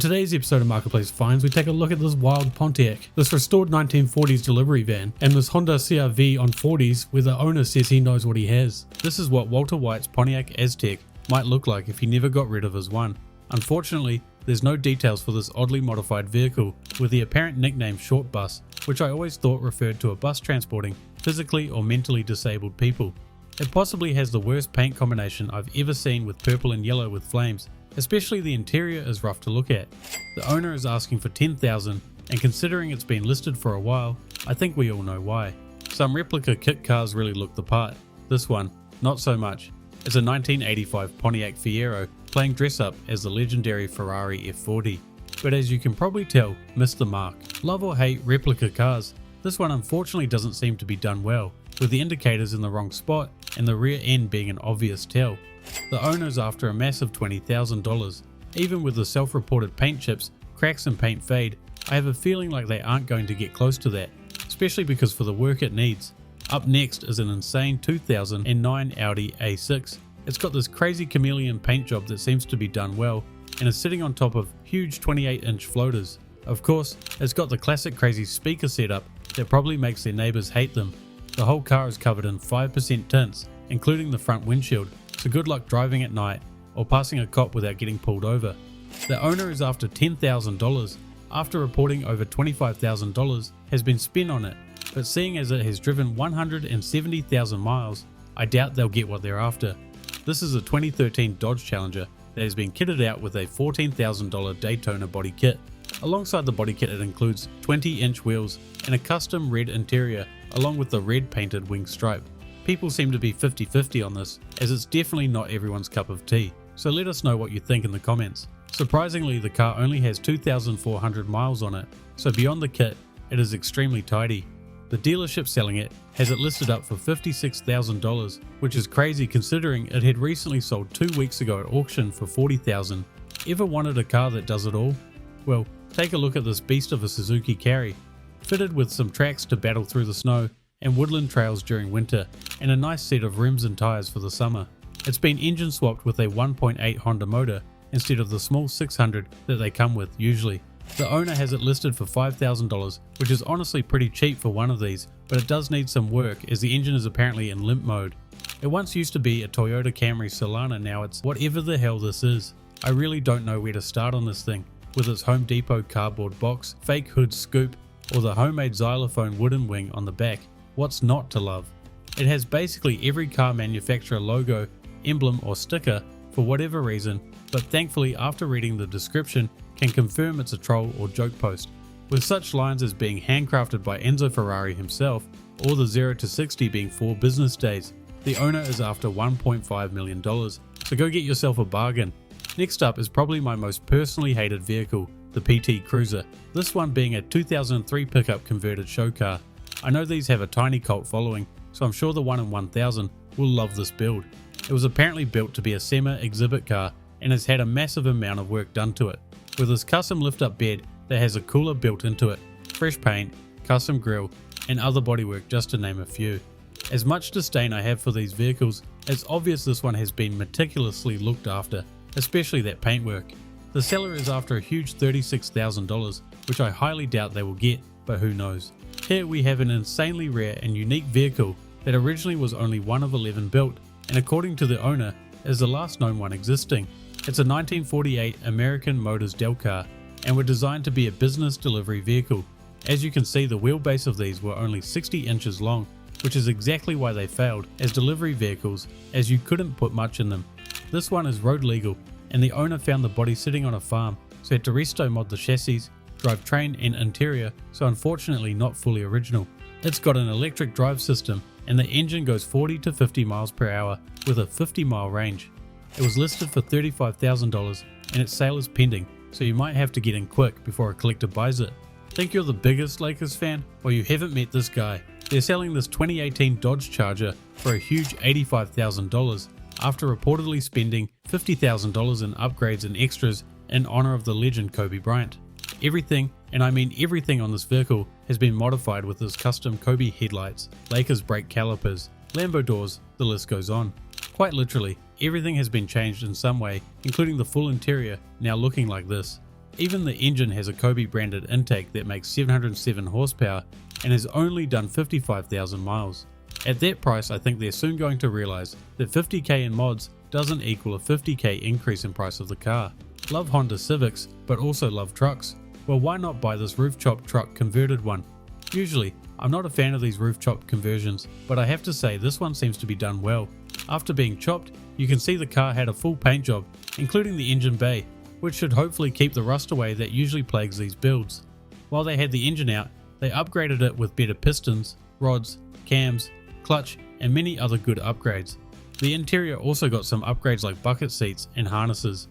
today's episode of Marketplace Finds, we take a look at this wild Pontiac, this restored 1940s delivery van, and this Honda CRV on 40s where the owner says he knows what he has. This is what Walter White's Pontiac Aztek might look like if he never got rid of his one. Unfortunately, there's no details for this oddly modified vehicle, with the apparent nickname Short Bus, which I always thought referred to a bus transporting physically or mentally disabled people. It possibly has the worst paint combination I've ever seen, with purple and yellow with flames. Especially the interior is rough to look at. The owner is asking for $10,000, and considering it's been listed for a while, I think we all know why. Some replica kit cars really look the part. This one, not so much. It's a 1985 Pontiac Fiero playing dress up as the legendary Ferrari F40. But as you can probably tell, missed the mark. Love or hate replica cars, this one unfortunately doesn't seem to be done well, with the indicators in the wrong spot and the rear end being an obvious tell. The owner's after a massive $20,000. Even with the self-reported paint chips, cracks and paint fade, I have a feeling like they aren't going to get close to that, especially because for the work it needs. Up next is an insane 2009 Audi A6. It's got this crazy chameleon paint job that seems to be done well, and is sitting on top of huge 28-inch floaters. Of course, it's got the classic crazy speaker setup that probably makes their neighbours hate them. The whole car is covered in 5% tints, including the front windshield, so good luck driving at night or passing a cop without getting pulled over. The owner is after $10,000 after reporting over $25,000 has been spent on it, but seeing as it has driven 170,000 miles, I doubt they'll get what they're after. This is a 2013 Dodge Challenger that has been kitted out with a $14,000 Daytona body kit. Alongside the body kit it includes 20-inch wheels and a custom red interior along with the red painted wing stripe. People seem to be 50-50 on this, as it's definitely not everyone's cup of tea, so let us know what you think in the comments. Surprisingly, the car only has 2,400 miles on it, so beyond the kit, it is extremely tidy. The dealership selling it has it listed up for $56,000, which is crazy considering it had recently sold 2 weeks ago at auction for $40,000. Ever wanted a car that does it all? Well, take a look at this beast of a Suzuki Caddy, fitted with some tracks to battle through the snow and woodland trails during winter, and a nice set of rims and tyres for the summer. It's been engine swapped with a 1.8 Honda motor instead of the small 600 that they come with usually. The owner has it listed for $5,000, which is honestly pretty cheap for one of these, but it does need some work as the engine is apparently in limp mode. It once used to be a Toyota Camry Solana, now it's whatever the hell this is. I really don't know where to start on this thing, with its Home Depot cardboard box, fake hood scoop, or the homemade xylophone wooden wing on the back. What's not to love? It has basically every car manufacturer logo, emblem or sticker for whatever reason, but thankfully after reading the description can confirm it's a troll or joke post. With such lines as being handcrafted by Enzo Ferrari himself, or the 0 to 60 being 4 business days, the owner is after $1.5 million, so go get yourself a bargain. Next up is probably my most personally hated vehicle, the PT Cruiser, this one being a 2003 pickup converted show car. I know these have a tiny cult following, so I'm sure the 1 in 1000 will love this build. It was apparently built to be a SEMA exhibit car and has had a massive amount of work done to it, with this custom lift-up bed that has a cooler built into it, fresh paint, custom grille, and other bodywork just to name a few. As much disdain I have for these vehicles, it's obvious this one has been meticulously looked after, especially that paintwork. The seller is after a huge $36,000, which I highly doubt they will get, but who knows. Here we have an insanely rare and unique vehicle that originally was only one of 11 built, and according to the owner, is the last known one existing. It's a 1948 American Motors Del car, and were designed to be a business delivery vehicle. As you can see, the wheelbase of these were only 60 inches long, which is exactly why they failed as delivery vehicles, as you couldn't put much in them. This one is road legal, and the owner found the body sitting on a farm, so had to resto mod the chassis, drivetrain and interior, so unfortunately not fully original. It's got an electric drive system, and the engine goes 40 to 50 miles per hour with a 50-mile range. It was listed for $35,000 and its sale is pending, so you might have to get in quick before a collector buys it. Think you're the biggest Lakers fan? Well, you haven't met this guy. They're selling this 2018 Dodge Charger for a huge $85,000 after reportedly spending $50,000 in upgrades and extras in honor of the legend Kobe Bryant. Everything, and I mean everything on this vehicle, has been modified with his custom Kobe headlights, Lakers brake calipers, Lambo doors, the list goes on. Quite literally, everything has been changed in some way, including the full interior now looking like this. Even the engine has a Kobe branded intake that makes 707 horsepower and has only done 55,000 miles. At that price, I think they're soon going to realize that 50k in mods doesn't equal a 50k increase in price of the car. Love Honda Civics, but also love trucks. Well, why not buy this roof chop truck converted one? Usually, I'm not a fan of these roof chop conversions, but I have to say this one seems to be done well. After being chopped, you can see the car had a full paint job, including the engine bay, which should hopefully keep the rust away that usually plagues these builds. While they had the engine out, they upgraded it with better pistons, rods, cams, clutch, and many other good upgrades. The interior also got some upgrades like bucket seats and harnesses.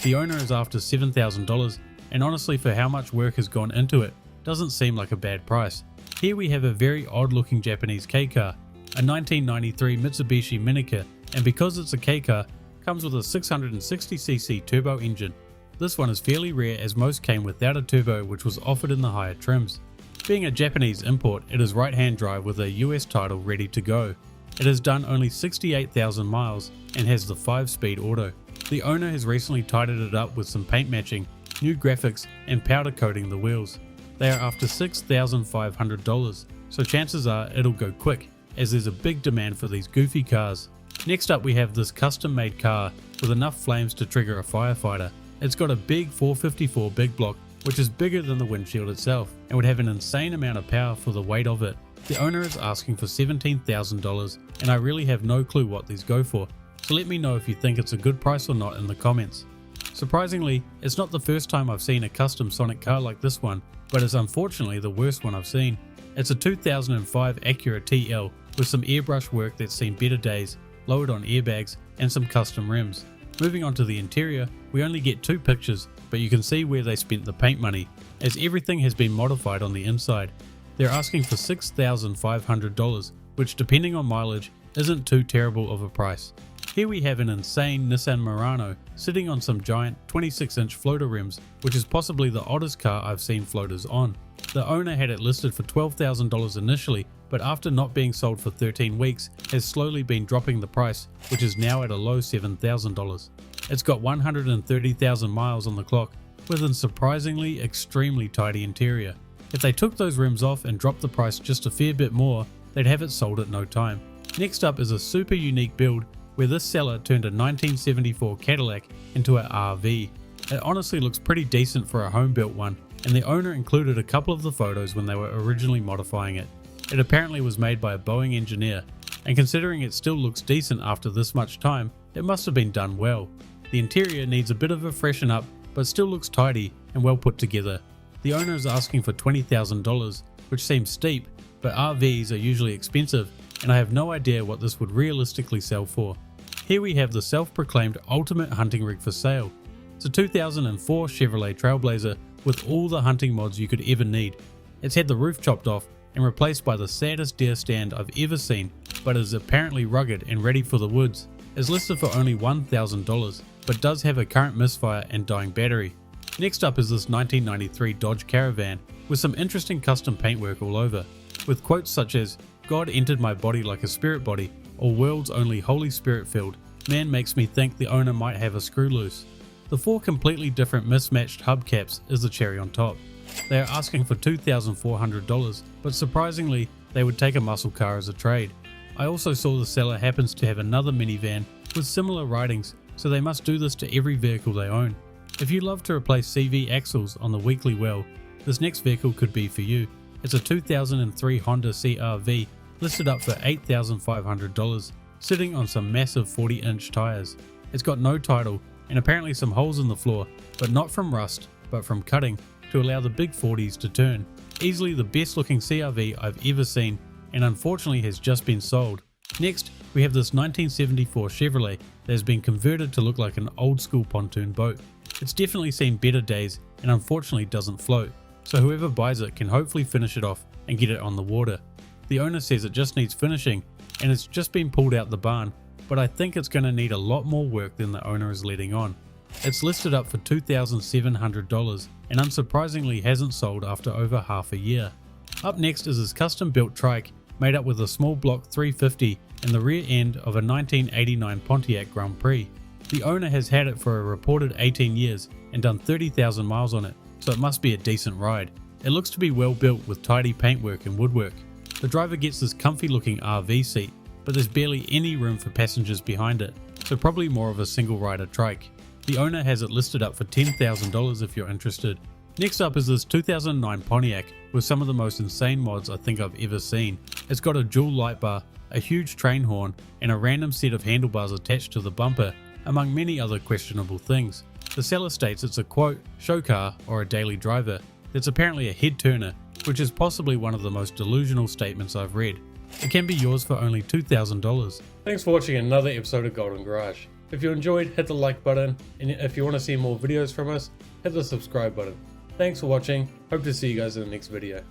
The owner is after $7,000, and honestly, for how much work has gone into it, doesn't seem like a bad price. Here we have a very odd looking Japanese K car, a 1993 Mitsubishi Minica, and because it's a K car, comes with a 660cc turbo engine. This one is fairly rare as most came without a turbo, which was offered in the higher trims. Being a Japanese import, it is right hand drive with a US title ready to go. It has done only 68,000 miles and has the 5-speed auto. The owner has recently tidied it up with some paint matching, new graphics, and powder coating the wheels. They are after $6,500, so chances are it'll go quick, as there's a big demand for these goofy cars. Next up we have this custom made car with enough flames to trigger a firefighter. It's got a big 454 big block, which is bigger than the windshield itself, and would have an insane amount of power for the weight of it. The owner is asking for $17,000, and I really have no clue what these go for, so let me know if you think it's a good price or not in the comments. Surprisingly, it's not the first time I've seen a custom Sonic car like this one, but it's unfortunately the worst one I've seen. It's a 2005 Acura TL with some airbrush work that's seen better days, lowered on airbags, and some custom rims. Moving on to the interior, we only get 2 pictures, but you can see where they spent the paint money, as everything has been modified on the inside. They're asking for $6,500, which depending on mileage isn't too terrible of a price. Here we have an insane Nissan Murano sitting on some giant 26-inch floater rims, which is possibly the oddest car I've seen floaters on. The owner had it listed for $12,000 initially, but after not being sold for 13 weeks has slowly been dropping the price, which is now at a low $7,000. It's got 130,000 miles on the clock, with a surprisingly extremely tidy interior. If they took those rims off and dropped the price just a fair bit more, they'd have it sold at no time. Next up is a super unique build where this seller turned a 1974 Cadillac into an RV. It honestly looks pretty decent for a home built one, and the owner included a couple of the photos when they were originally modifying it. It apparently was made by a Boeing engineer, and considering it still looks decent after this much time, it must have been done well. The interior needs a bit of a freshen up, but still looks tidy and well put together. The owner is asking for $20,000, which seems steep, but RVs are usually expensive, and I have no idea what this would realistically sell for. Here we have the self-proclaimed ultimate hunting rig for sale. It's a 2004 Chevrolet Trailblazer with all the hunting mods you could ever need. It's had the roof chopped off and replaced by the saddest deer stand I've ever seen, but is apparently rugged and ready for the woods. It's listed for only $1,000, but does have a current misfire and dying battery. Next up is this 1993 Dodge Caravan with some interesting custom paintwork all over, with quotes such as, "God entered my body like a spirit body," or "World's only Holy Spirit filled. Man makes me think the owner might have a screw loose." The 4 completely different mismatched hubcaps is the cherry on top. They are asking for $2,400, but surprisingly they would take a muscle car as a trade. I also saw the seller happens to have another minivan with similar writings, so they must do this to every vehicle they own. If you love to replace CV axles on the weekly well, this next vehicle could be for you. It's a 2003 Honda CR-V listed up for $8,500, sitting on some massive 40-inch tires. It's got no title and apparently some holes in the floor, but not from rust, but from cutting to allow the big 40s to turn. Easily the best looking CR-V I've ever seen, and unfortunately has just been sold. Next, we have this 1974 Chevrolet that has been converted to look like an old school pontoon boat. It's definitely seen better days and unfortunately doesn't float, so whoever buys it can hopefully finish it off and get it on the water. The owner says it just needs finishing and it's just been pulled out the barn, but I think it's going to need a lot more work than the owner is letting on. It's listed up for $2,700 and unsurprisingly hasn't sold after over half a year. Up next is this custom built trike made up with a small block 350 and the rear end of a 1989 Pontiac Grand Prix. The owner has had it for a reported 18 years and done 30,000 miles on it, so it must be a decent ride. It looks to be well built with tidy paintwork and woodwork. The driver gets this comfy looking RV seat, but there's barely any room for passengers behind it, so probably more of a single rider trike. The owner has it listed up for $10,000 if you're interested. Next up is this 2009 Pontiac with some of the most insane mods I think I've ever seen. It's got a dual light bar, a huge train horn, and a random set of handlebars attached to the bumper, among many other questionable things. The seller states it's a quote, show car or a daily driver. It's apparently a head turner, which is possibly one of the most delusional statements I've read. It can be yours for only $2,000. Thanks for watching another episode of Golden Garage. If you enjoyed, hit the like button, and if you want to see more videos from us, hit the subscribe button. Thanks for watching, hope to see you guys in the next video.